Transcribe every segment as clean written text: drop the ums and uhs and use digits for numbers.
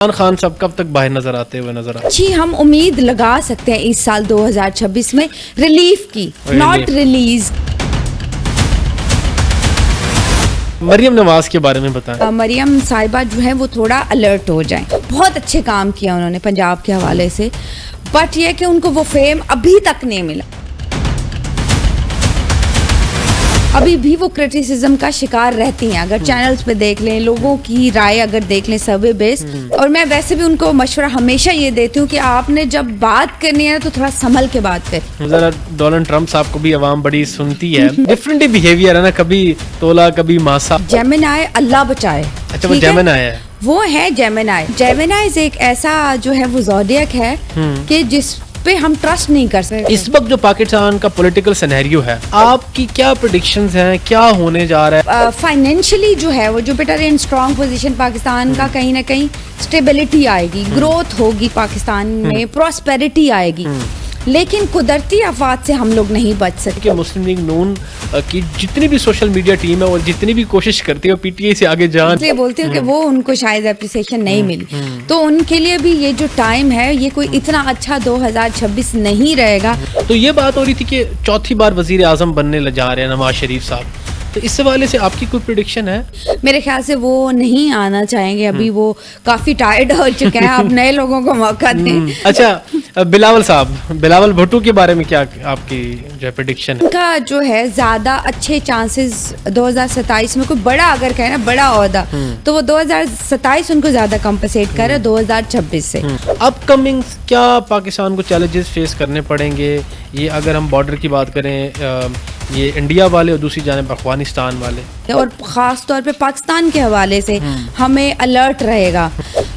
इमरान खान साहब कब तक बाहर नजर आते हुए नजर आते? जी, हम उम्मीद लगा सकते हैं इस साल 2026 में रिलीफ की, नॉट रिलीज। मरियम नवाज के बारे में बताएं। मरियम साहिबा जो है वो थोड़ा अलर्ट हो जाएं। बहुत अच्छे काम किया उन्होंने पंजाब के हवाले से, बट ये कि उनको वो फेम अभी तक नहीं मिला। अभी भी वो क्रिटिसिज्म का शिकार रहती हैं। अगर चैनल्स पे देख लें, लोगों की राय अगर देख लें, सर्वे बेस। और मैं वैसे भी उनको मशवरा हमेशा ये देती हूँ कि आपने जब बात करनी है तो थोड़ा संभल के बात करें। जरा डोनाल्ड ट्रंप साहब को भी आवाम बड़ी सुनती है, डिफरेंट बिहेवियर है ना, कभी तोला कभी मासा। जेमिनाई अल्लाह बचाए। अच्छा, वो जेमिनाई है, वो है जेमिनाई। जेमिनाई एक ऐसा जो है वो ज़ोडिएक है कि जिस पे हम ट्रस्ट नहीं कर सकते। इस वक्त जो पाकिस्तान का पॉलिटिकल सिनेरियो है, आपकी क्या प्रेडिक्शंस हैं, क्या होने जा रहा है? फाइनेंशियली जो है वो जो better in strong position Pakistan का, कहीं ना कहीं स्टेबिलिटी आएगी, ग्रोथ होगी पाकिस्तान में, प्रॉस्पेरिटी आएगी। लेकिन कुदरती आफात से हम लोग नहीं बच सकते। कि मुस्लिम लीग नून की जितनी भी सोशल मीडिया टीम है और जितनी भी कोशिश करती है पीटीआई से आगे जान, इसलिए बोलती हूँ कि वो उनको शायद एप्रिसिएशन नहीं मिली। तो उनके लिए भी ये जो टाइम है ये कोई इतना अच्छा 2026 नहीं रहेगा। तो ये बात हो रही थी कि चौथी बार वजीर आजम बनने जा रहे हैं नवाज शरीफ साहब, तो इस हवाले से आपकी कोई प्रेडिक्शन है? मेरे ख्याल से वो नहीं आना चाहेंगे। अभी वो काफी टायर्ड हो चुके हैं। आप नए लोगों को मौका दें। अच्छा, बिलावल साहब, बिलावल भुट्टो के बारे में क्या आपकी जो प्रेडिक्शन है? उनका जो है ज्यादा अच्छे चांसेस 2027 में, कोई बड़ा अगर कहे ना बड़ा ओहदा, तो वो 2027 उनको ज्यादा कंपनसेट करे 2026 से। अपकमिंग क्या पाकिस्तान को चैलेंजेस फेस करने पड़ेंगे? ये अगर हम बॉर्डर की बात करें, ये इंडिया वाले और दूसरी जानिब अफगानिस्तान वाले, और ख़ास तौर पे पाकिस्तान के हवाले से हमें अलर्ट रहेगा।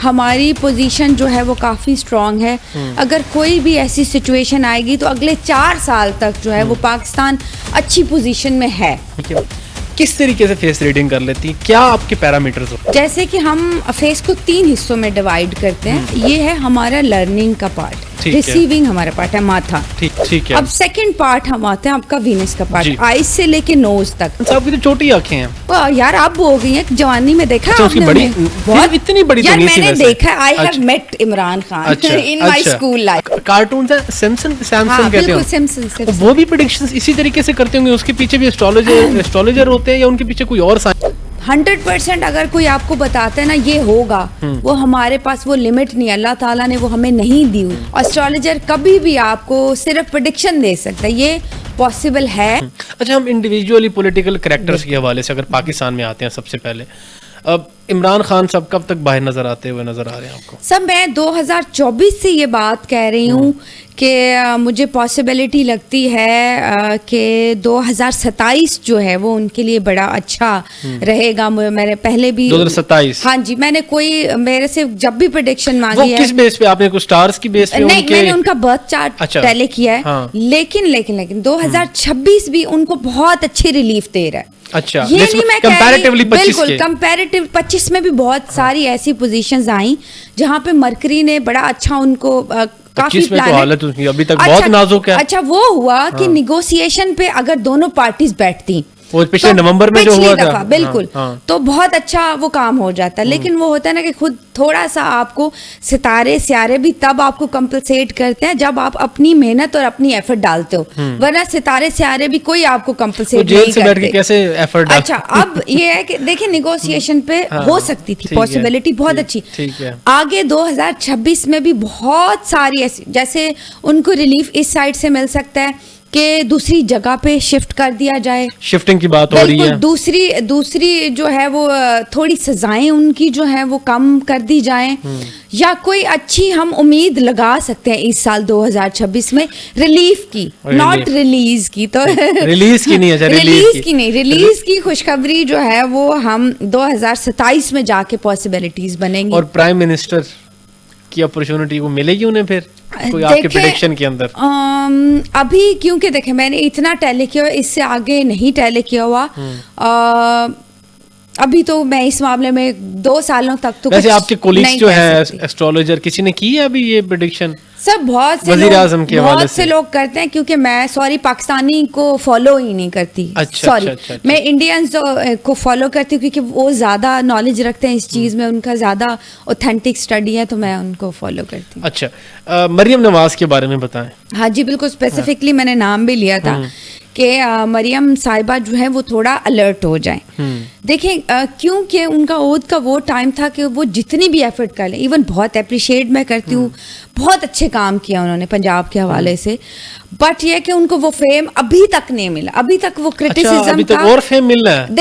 हमारी पोजीशन जो है वो काफ़ी स्ट्रॉन्ग है। अगर कोई भी ऐसी सिचुएशन आएगी तो अगले 4 साल तक जो है वो पाकिस्तान अच्छी पोजीशन में है। किस तरीके से फेस रीडिंग कर लेती, क्या आपके पैरामीटर्स हो? जैसे कि हम फेस को 3 हिस्सों में डिवाइड करते हैं। ये है हमारा लर्निंग का पार्ट, रिसीविंग हमारा पार्ट है, माथा। ठीक है। अब सेकंड पार्ट हम आते हैं आपका वीनस का पार्ट, आईज से लेके नोज तक। आपकी तो छोटी आंखें हैं यार, अब हो गई है, जवानी में देखा आपने बड़ी, बहुत इतनी बड़ी यार मैंने देखा। I have met Imran Khan in my school life. Cartoon है सैमसंग कहते हैं, वो भी प्रेडिक्शंस इसी तरीके से करते होंगे। उसके पीछे भी एस्ट्रोलॉजर होते हैं या उनके पीछे कोई और 100% अगर कोई आपको बताता है ना ये होगा, वो हमारे पास वो लिमिट नहीं, अल्लाह ताला ने वो हमें नहीं दी। एस्ट्रोलॉजर कभी भी आपको सिर्फ प्रेडिक्शन दे सकता है, ये पॉसिबल है। अच्छा, हम इंडिविजुअली पॉलिटिकल कैरेक्टर्स के हवाले से अगर पाकिस्तान में आते हैं, सबसे पहले अब इमरान खान साहब कब तक बाहर नजर आते हुए नजर आ रहे हैं आपको? सब मैं 2024 से ये बात कह रही हूँ कि मुझे पॉसिबिलिटी लगती है कि 2027 जो है वो उनके लिए बड़ा अच्छा रहेगा। मैंने पहले भी 2027, हाँ जी, मैंने मेरे से जब भी प्रेडिक्शन मांगी है। किस बेस पे आपने? कुछ स्टार्स की बेस पे? नहीं, मैंने उनका बर्थ चार्ट पहले किया है। हाँ। लेकिन 2026 भी उनको बहुत अच्छी रिलीफ दे रहा है। अच्छा, ये नहीं मैं कंपैरेटिवली 25 में भी बहुत सारी ऐसी पोजीशंस आई जहां पे मरकरी ने बड़ा अच्छा उनको काफी प्लान, हालत अभी तक बहुत नाजुक है। अच्छा, वो हुआ कि निगोशिएशन पे अगर दोनों पार्टीज बैठती, वो पिछले नवंबर में जो हुआ था, बिल्कुल, तो बहुत अच्छा वो काम हो जाता है। लेकिन वो होता है ना कि खुद थोड़ा सा आपको सितारे भी तब आपको कंपनसेट करते हैं जब आप अपनी मेहनत और अपनी एफर्ट डालते हो, वरना सितारे भी कोई आपको कंपनसेट नहीं करते। कैसे एफर्ट? अच्छा, अब ये है कि देखिए निगोशिएशन पे हो सकती थी पॉसिबिलिटी बहुत अच्छी। आगे 2026 में भी बहुत सारी ऐसी, जैसे उनको रिलीफ इस साइड से मिल सकता है कि दूसरी जगह पे शिफ्ट कर दिया जाए। शिफ्टिंग की बात हो रही है। दूसरी जो है वो थोड़ी सजाएं उनकी जो है वो कम कर दी जाएं, या कोई अच्छी हम उम्मीद लगा सकते हैं इस साल 2026 में रिलीफ की, नॉट रिलीज की। तो रिलीज की नहीं है, रिलीज की खुशखबरी जो है वो हम 2027 में जाके पॉसिबिलिटीज बनेंगी। और प्राइम मिनिस्टर की अपॉर्चुनिटी वो मिलेगी उन्हें फिर कोई आपके प्रेडिक्शन के अंदर? अभी क्योंकि देखें मैंने इतना टैली किया, इससे आगे नहीं टैली किया हुआ। अभी तो मैं इस मामले में 2 सालों तक तो वैसे कुछ आपके कोलीग्स नहीं जो कह है सकती। एस्ट्रोलॉजर, किसी ने की है अभी ये प्रेडिक्शन? सब बहुत से वज़ीर आज़म के हवाले बहुत से। से लोग करते हैं, क्योंकि मैं पाकिस्तानी को फॉलो ही नहीं करती। अच्छा, सॉरी, अच्छा, अच्छा। मैं इंडियंस को फॉलो करती हूँ, क्योंकि वो ज़्यादा नॉलेज रखते हैं इस चीज़ में, उनका ज़्यादा ऑथेंटिक स्टडी है, तो मैं उनको फॉलो करती हूँ। अच्छा, मरियम नवाज के बारे में बताएं। हाँ जी, बिल्कुल स्पेसिफिकली मैंने नाम भी लिया था कि मरियम साहिबा जो है वो थोड़ा अलर्ट हो जाएं। देखें, क्योंकि उनका ओद का वो टाइम था कि वो जितनी भी एफर्ट कर लें, इवन बहुत अप्रिशिएट मैं करती हूँ, बहुत अच्छे काम किया उन्होंने पंजाब के हवाले से, बट ये कि उनको वो फेम अभी तक नहीं मिला, अभी तक वो अच्छा, क्रिटिसिज्म अभी तक और फेम मिल रहा है?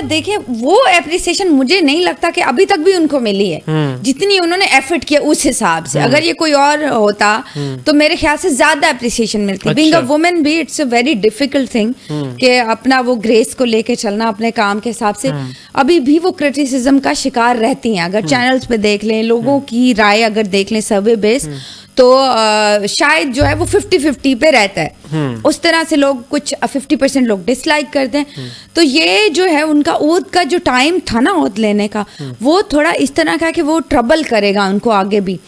देखें वो एप्रिसिएशन मुझे नहीं लगता कि अभी तक भी उनको मिली है, जितनी उन्होंने एफर्ट किया उस हिसाब से। अगर ये कोई और होता तो मेरे ख्याल से ज्यादा एप्रिसिएशन मिलती। बीइंग अ वुमेन भी it's a very difficult thing कि अपना वो ग्रेस को लेके चलना अपने काम के हिसाब से। अभी भी वो क्रिटिसिज्म का शिकार रहती हैं। अगर चैनल्स पे देख लें, लोगों की राय अगर देख लें सर्वे बेस, तो शायद जो है वो 50-50 पे रहता है। उस तरह से लोग कुछ 50% लोग डिसलाइक करते हैं। तो ये जो है उनका ओद का जो टाइम था ना, ओद लेने का, वो थोड़ा इस तरह का कि वो ट्रबल करेगा उनको आगे भी।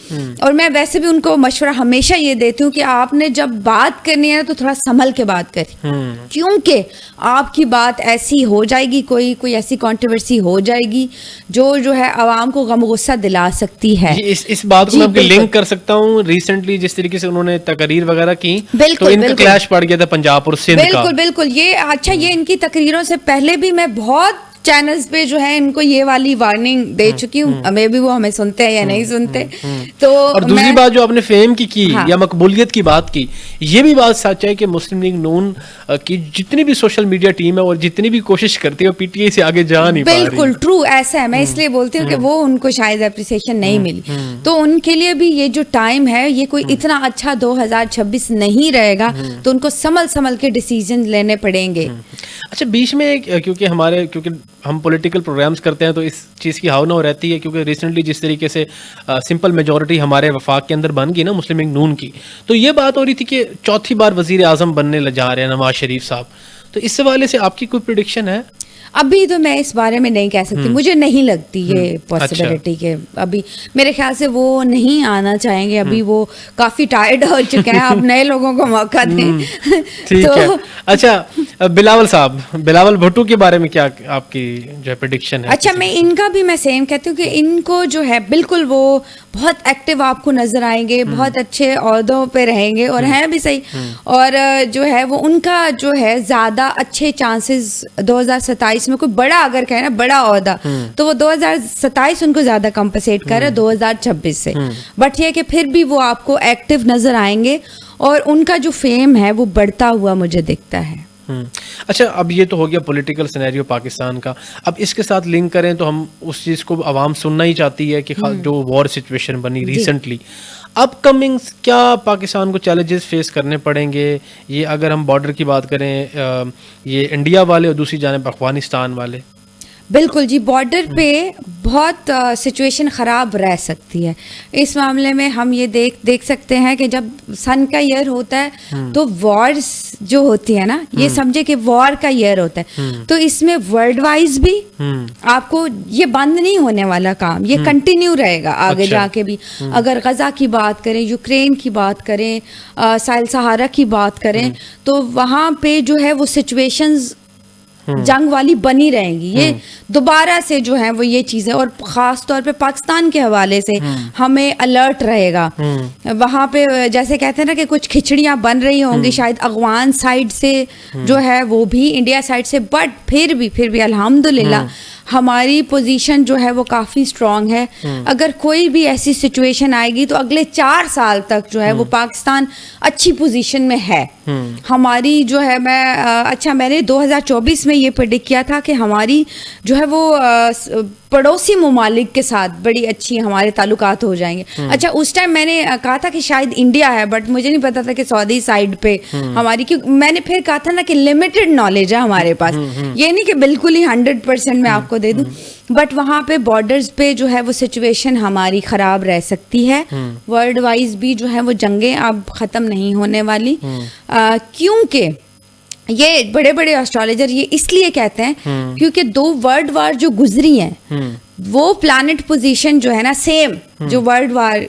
और मैं वैसे भी उनको मशवरा हमेशा ये देती हूँ कि आपने जब बात करनी है ना, तो थोड़ा संभल के बात करिए, क्योंकि आपकी बात ऐसी हो जाएगी, कोई ऐसी कंट्रोवर्सी हो जाएगी जो है आवाम को गम गुस्सा दिला सकती है। इस बात को मैं आपके लिंक कर सकता हूँ। रिसेंटली जिस तरीके से उन्होंने तकरीर वगैरह की, तो इनका क्लैश पड़ गया था पंजाब और सिंध का। बिल्कुल ये अच्छा, ये इनकी तकरीरों से पहले भी मैं बहुत चैनल्स पे जो है इनको ये वाली वार्निंग दे चुकी हूँ। मे भी वो हमें सुनते हैं या नहीं सुनते। तो और दूसरी बात जो आपने फेम की हाँ। या मकबूलियत की बात की, ये भी बात सच है कि मुस्लिम लीग नून की जितनी भी सोशल मीडिया टीम है और जितनी भी कोशिश करती है, वो पीटीआई से आगे जा नहीं पा रही। बिल्कुल ट्रू, ऐसा है। मैं इसलिए बोलती हूँ कि वो उनको शायद एप्रिसिएशन नहीं मिली। तो उनके लिए भी ये जो टाइम है, ये कोई इतना अच्छा 2026 नहीं रहेगा, तो उनको संभल के डिसीजन लेने पड़ेंगे। अच्छा, बीच में क्योंकि हम पॉलिटिकल प्रोग्राम्स करते हैं, तो इस चीज़ की हाव रहती है, क्योंकि रिसेंटली जिस तरीके से सिंपल मेजॉरिटी हमारे वफाक के अंदर बन गई ना मुस्लिम लीग नून की, तो ये बात हो रही थी कि चौथी बार वजीर आज़म बनने जा रहे हैं नवाज शरीफ साहब। तो इस हवाले से आपकी कोई प्रेडिक्शन है? अभी तो मैं इस बारे में नहीं कह सकती, मुझे नहीं लगती ये पॉसिबिलिटी के अभी मेरे ख्याल से वो नहीं आना चाहेंगे। अभी वो काफी टायर्ड हो चुके हैं, आप नए लोगों को मौका दें। ठीक है। अच्छा, बिलावल भुट्टो के बारे में क्या आपकी जो है प्रेडिक्शन है? अच्छा, मैं सेम कहती हूँ कि इनको जो है बिल्कुल वो बहुत एक्टिव आपको नजर आएंगे, बहुत अच्छे ओहदों पे रहेंगे, और हैं भी सही। और जो है वो उनका जो है ज्यादा अच्छे चांसेस 2027 में कोई बड़ा अगर कहे ना बड़ा ओहदा, तो वो 2027 उनको ज्यादा कंपनसेट कर रहा है 2026 से। बट ये कि फिर भी वो आपको एक्टिव नजर आएंगे और उनका जो फेम है वो बढ़ता हुआ मुझे दिखता है। अच्छा, अब ये तो हो गया पॉलिटिकल सिनेरियो पाकिस्तान का। अब इसके साथ लिंक करें तो हम उस चीज़ को आवाम सुनना ही चाहती है कि जो वॉर सिचुएशन बनी रिसेंटली, अपकमिंग क्या पाकिस्तान को चैलेंजेस फेस करने पड़ेंगे? ये अगर हम बॉर्डर की बात करें, ये इंडिया वाले और दूसरी जानिब अफगानिस्तान वाले। बिल्कुल जी, बॉर्डर पे बहुत सिचुएशन ख़राब रह सकती है। इस मामले में हम ये देख सकते हैं कि जब सन का ईयर होता है तो वॉर्स जो होती है ना, ये समझे कि वॉर का ईयर होता है, तो इसमें वर्ल्ड वाइज भी आपको ये बंद नहीं होने वाला काम, ये कंटिन्यू रहेगा आगे जाके भी। अगर गजा की बात करें, यूक्रेन की बात करें, साहिल सहारा की बात करें, तो वहाँ पे जो है वो सिचुएशंस जंग वाली बनी रहेंगी। ये दोबारा से जो है वो ये चीजें, और खास तौर पे पाकिस्तान के हवाले से हमें अलर्ट रहेगा। वहां पे जैसे कहते हैं ना कि कुछ खिचड़ियां बन रही होंगी शायद अफगान साइड से जो है, वो भी इंडिया साइड से, बट फिर भी अल्हम्दुलिल्लाह हमारी पोजीशन जो है वो काफ़ी स्ट्रांग है। अगर कोई भी ऐसी सिचुएशन आएगी तो अगले 4 साल तक जो है वो पाकिस्तान अच्छी पोजीशन में है हमारी। जो है मैंने 2024 में ये प्रेडिक्ट किया था कि हमारी जो है वो पड़ोसी ममालिक के साथ बड़ी अच्छी हमारे ताल्लुकात हो जाएंगे। अच्छा, उस टाइम मैंने कहा था कि शायद इंडिया है, बट मुझे नहीं पता था कि सऊदी साइड पे हमारी, क्योंकि मैंने फिर कहा था ना कि लिमिटेड नॉलेज है हमारे पास, ये नहीं कि बिल्कुल ही 100% मैं आपको दे दूं, बट वहाँ पे बॉर्डर्स पे जो है वो सिचुएशन हमारी ख़राब रह सकती है। वर्ल्ड वाइज भी जो है वो जंगें अब ख़त्म नहीं होने वाली, क्योंकि ये बड़े बड़े एस्ट्रोलॉजर ये इसलिए कहते हैं क्योंकि 2 वर्ल्ड वार जो गुजरी हैं वो प्लैनेट पोजीशन जो है ना सेम जो वर्ल्ड वार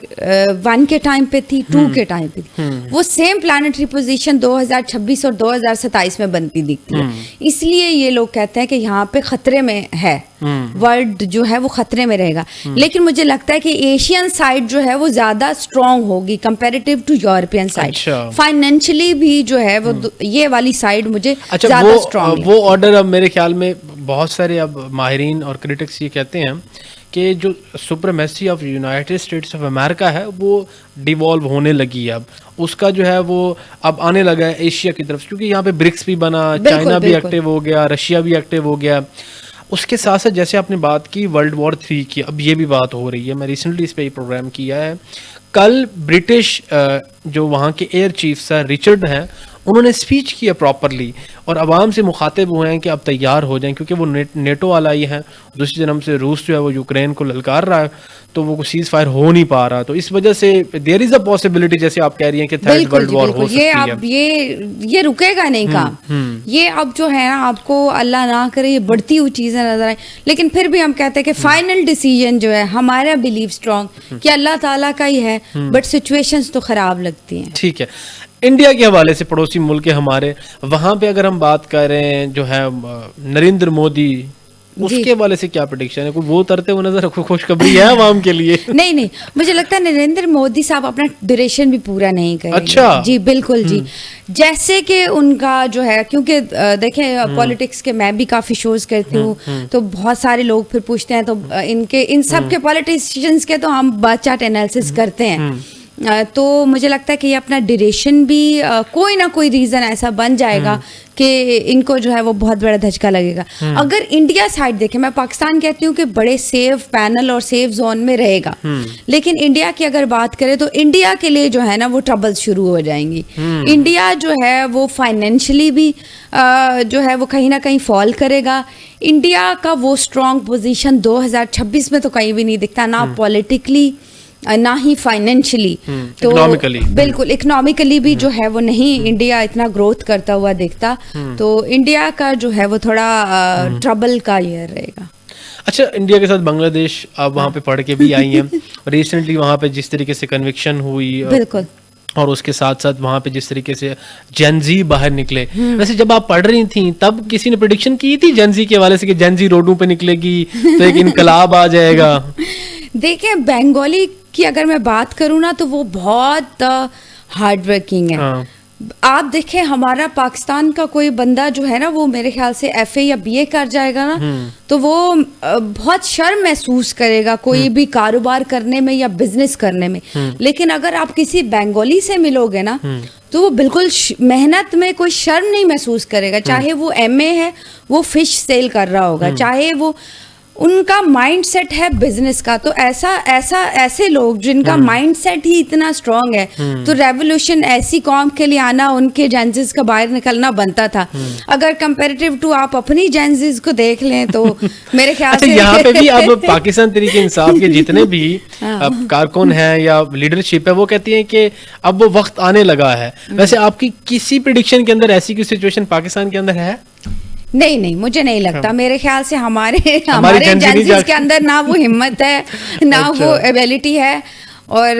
1 के टाइम पे थी, 2 के टाइम पे थी, वो सेम प्लैनेटरी पोजीशन 2026 और 2027 में बनती दिखती है। इसलिए ये लोग कहते हैं कि यहाँ पे खतरे में है, वर्ल्ड जो है वो खतरे में रहेगा। लेकिन मुझे लगता है कि एशियन साइड जो है वो ज्यादा स्ट्रांग होगी comparative to European side. Financially भी जो है वो ये वाली साइड मुझे ज्यादा स्ट्रांग। वो ऑर्डर अब मेरे ख्याल में बहुत सारे अब माहिरीन और क्रिटिक्स ये कहते हैं कि जो supremacy of United states of America है वो डिवॉल्व होने लगी है। अब उसका जो है वो अब आने लगा है एशिया की तरफ, क्योंकि यहाँ पे ब्रिक्स भी बना, चाइना भी एक्टिव हो गया, रशिया भी एक्टिव हो गया। उसके साथ साथ जैसे आपने बात की वर्ल्ड वॉर 3 की, अब ये भी बात हो रही है। मैं रिसेंटली इस पर प्रोग्राम किया है। कल ब्रिटिश जो वहाँ के एयर चीफ सर रिचर्ड हैं, उन्होंने स्पीच किया प्रॉपरली और आवाम से मुखातिब हुए हैं कि अब तैयार हो जाएं, क्योंकि वो नेटो वाला ही है। दूसरी जन्म से रूस जो है वो यूक्रेन को ललकार रहा है, तो वो सीज फायर हो नहीं पा रहा। तो इस वजह से देयर इज अ पॉसिबिलिटी, जैसे आप कह रही हैं कि थर्ड वर्ल्ड वॉर हो सकती है। अब ये रुकेगा नहीं काम। ये अब जो है ना, आपको अल्लाह ना करे ये बढ़ती हुई चीजें नजर आए, लेकिन फिर भी हम कहते हैं कि फाइनल डिसीजन जो है हमारा बिलीव स्ट्रॉन्ग कि अल्लाह ताला का ही है, बट सिचुएशंस तो खराब लगती हैं। ठीक है, इंडिया के हवाले से पड़ोसी मुल्क है हमारे, वहाँ पे अगर हम बात करें जो है नरेंद्र मोदी, उसके हवाले से क्या प्रेडिक्शन है? कोई वो उतरते हुए नजर, खुशखबरी है आवाम के लिए? नहीं, मुझे लगता है नरेंद्र मोदी साहब अपना ड्यूरेशन भी पूरा नहीं करेंगे। अच्छा जी बिल्कुल जी। जैसे कि उनका जो है, क्योंकि देखें पॉलिटिक्स के मैं भी काफी शोज करती हूँ, तो बहुत सारे लोग फिर पूछते हैं, तो इन सब के पॉलिटिशियंस के तो हम बचाट एनालिसिस करते हैं। तो मुझे लगता है कि ये अपना ड्यूरेशन भी कोई ना कोई रीजन ऐसा बन जाएगा कि इनको जो है वो बहुत बड़ा धचका लगेगा। अगर इंडिया साइड देखें, मैं पाकिस्तान कहती हूँ कि बड़े सेफ पैनल और सेफ जोन में रहेगा, लेकिन इंडिया की अगर बात करें तो इंडिया के लिए जो है ना वो ट्रबल शुरू हो जाएंगी। इंडिया जो है वो फाइनेंशियली भी जो है वो कहीं ना कहीं फॉल करेगा। इंडिया का वो स्ट्रॉन्ग पोजीशन 2026 में तो कहीं भी नहीं दिखता, ना पॉलिटिकली ना ही फाइनेंशियली, तो बिल्कुल इकोनॉमिकली भी जो है वो नहीं इंडिया इतना ग्रोथ करता हुआ दिखता। तो इंडिया का जो है वो थोड़ा ट्रबल का ईयर रहेगा। अच्छा, इंडिया के साथ बांग्लादेश आप वहाँ पे पढ़ के भी आई हैं, रिसेंटली वहाँ पे जिस तरीके से कन्विक्शन हुई, बिल्कुल, और उसके साथ साथ वहाँ पे जिस तरीके से जेनजी बाहर निकले। वैसे जब आप पढ़ रही थी तब किसी ने प्रेडिक्शन की थी जेनजी के हवाले से कि जेनजी रोडों पे निकलेगी तो एक इनकलाब आ जाएगा? देखिए, बंगाली की अगर मैं बात करूँ ना तो वो बहुत हार्ड वर्किंग है। हाँ। आप देखें, हमारा पाकिस्तान का कोई बंदा जो है ना वो मेरे ख्याल से FA या BA कर जाएगा ना, तो वो बहुत शर्म महसूस करेगा कोई भी कारोबार करने में या बिजनेस करने में। लेकिन अगर आप किसी बंगाली से मिलोगे ना तो वो बिल्कुल मेहनत में कोई शर्म नहीं महसूस करेगा, चाहे वो MA है, वो फिश सेल कर रहा होगा, चाहे वो उनका माइंडसेट है बिजनेस का। तो ऐसे लोग जिनका माइंडसेट ही इतना स्ट्रांग है, तो रेवोल्यूशन ऐसी कौम के लिए आना, उनके जेंजिस का बाहर निकलना बनता था। अगर कंपैरेटिव टू आप अपनी जेंजिस को देख लें तो मेरे ख्याल से यहाँ पे भी अब पाकिस्तान तहरीक इंसाफ के जितने भी अब कारकुन हैं या लीडरशिप है, वो कहती है कि अब वो वक्त आने लगा है। वैसे आपकी किसी प्रेडिक्शन के अंदर ऐसी कोई सिचुएशन पाकिस्तान के अंदर है? नहीं, मुझे नहीं लगता। मेरे ख्याल से हमारे जेंजिस के अंदर ना वो हिम्मत है, ना वो एबिलिटी है, और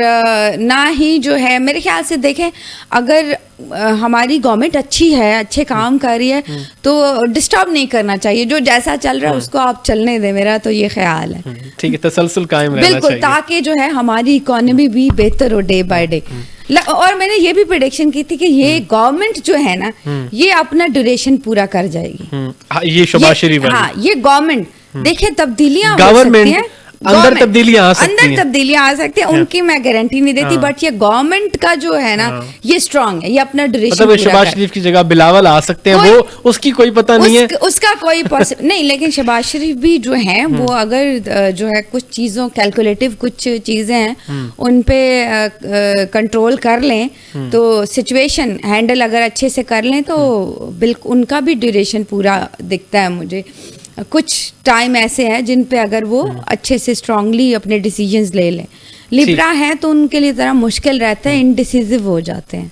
ना ही जो है मेरे ख्याल से देखें, अगर हमारी गवर्नमेंट अच्छी है, अच्छे काम कर रही है, तो डिस्टर्ब नहीं करना चाहिए। जो जैसा चल रहा है उसको आप चलने दें, मेरा तो ये ख्याल है। ठीक है, तसलसल कायम रहना बिल्कुल, ताकि जो है हमारी इकोनॉमी भी बेहतर हो डे बाय डे। और मैंने ये भी प्रेडिक्शन की थी कि ये गवर्नमेंट जो है ना ये अपना ड्यूरेशन पूरा कर जाएगी। ये शहबाज शरीफ वाली, हाँ, ये गवर्नमेंट देखिए तब्दीलियां हो सकती हैं, अंदर तब्दीलियां आ सकती है, उनकी मैं गारंटी नहीं देती, बट ये गवर्नमेंट का जो है ना ये स्ट्रांग है, ये अपना ड्यूरेशन मतलब शहबाज शरीफ की जगह बिलावल आ सकते हैं, वो उसकी कोई पता नहीं है, उसका कोई नहीं। लेकिन शहबाज शरीफ भी जो है वो अगर जो है कुछ चीजों कैलकुलेटिव कुछ चीजें हैं उन पे कंट्रोल कर लें, तो सिचुएशन हैंडल अगर अच्छे से कर लें, तो बिल्कुल उनका भी ड्यूरेशन पूरा दिखता है मुझे। कुछ टाइम ऐसे हैं जिन पे अगर वो अच्छे से स्ट्रांगली अपने डिसीजंस ले लें। लिब्रा है तो उनके लिए ज़रा मुश्किल रहता है, इनडिसिसिव हो जाते हैं।